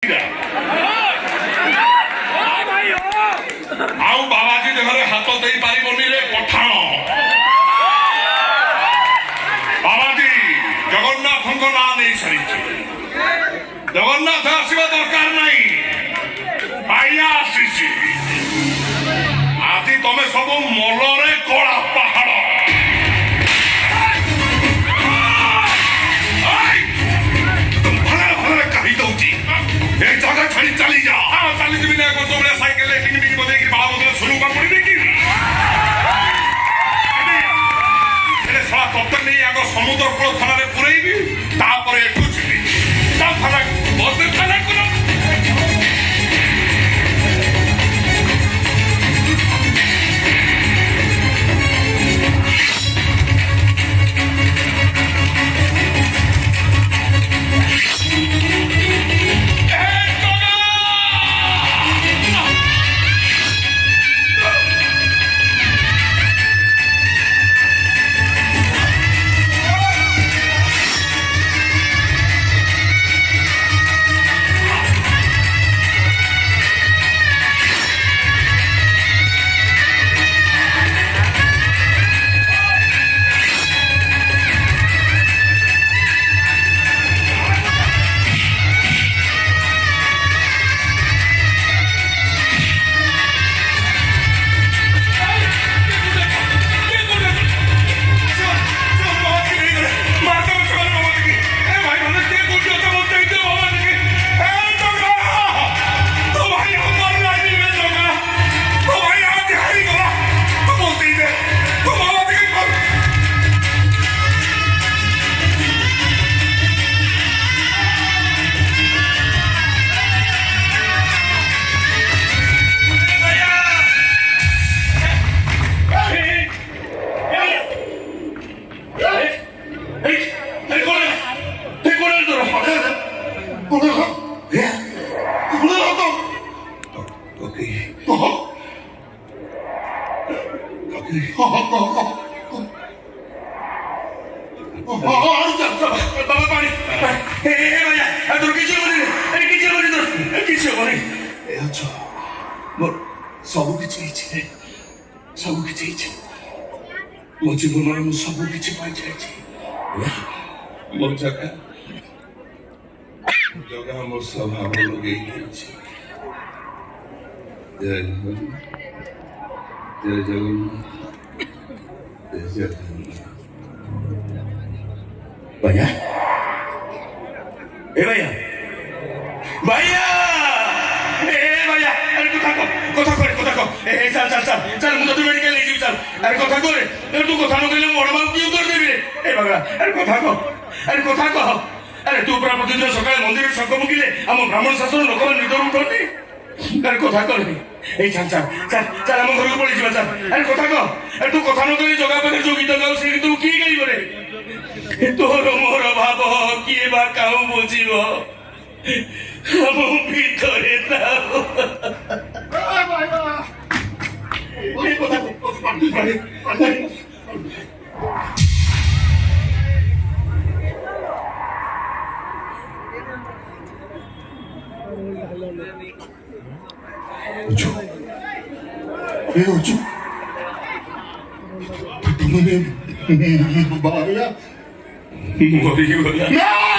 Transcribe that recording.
ଆଉ ବାବାଜୀ ଦେହରେ ହାତ ଦେଇପାରିବନି ରେ ପଠାଣ। ବାବାଜୀ ଜଗନ୍ନାଥଙ୍କ ନାଁ ନେଇ ସାରିଛି। ଜଗନ୍ନାଥ ଆସିବା ଦରକାର ନାହିଁ, ଆଜ୍ଞା ଆସିଛି। ଆଜି ତମେ ସବୁ ମଲରେ କଳା ପାହାଡ। ଭଲରେ କହି ଦଉଛି ଏ ଜାଗା ଛାଡି ଚାଲି ଯା। ଚାଲିଯିବି ନା ତମେ ସାଇକେଲ ଟିକି ବଜେଇକି ବାଳ ବଦଳ ଶୁଣୁକା ପଡିବି କି? ଶଳା ତତେ ନେଇ ଆଗ ସମୁଦ୍ର କୂଳ ଥାନାରେ ପୁରେଇବି, ତାପରେ ଏଠୁ ଯିବି ତା ଥାନା ବଦଳ ଥାନା କର। ମୋ ଜୀବନରେ ମୁଁ ସବୁ କିଛି ପାଇଯାଇଛି। ମୋ ଜଗା ମୋ ସ୍ୱଭାବ ଲଗେଇ ଦେଇଛି। ଜୟ ଜଗନ୍ନାଥ, ଜୟ ଜଗନ୍ନାଥ, ଜୟ ଜଗନ୍ନାଥ। भैया ए भैया भैया ए भैया अरे কথা কর এ চল চল চল চল মুতো তুই মেডিকেল নিয়ে চল। আরে কথা কর এ তুই কথা নকইলে বড় বাবু কি করে দিবে? এ বাবা আরে কথা কর আরে তুই পুরা প্রতিদিন সকালে মন্দিরে শঙ্খ মুকিলে আম ব্রাহ্মণ শাস্ত্র লোক নিদর উঠনি। আরে কথা কর এই চল চল চল চল আম ঘরକୁ পড়ি ଯିବା চল। আরে কথা কর আরে তুই কথা নকইলে জগা পাখে ଯୋଉ ଗୀତ ଗାଉ ସେ ଗୀତ কি গাইব রে? তোর মোর ভাব কিয়ে বা কাউ বুঝিব ଆମ ଭିତରେ ମରିଗଲା।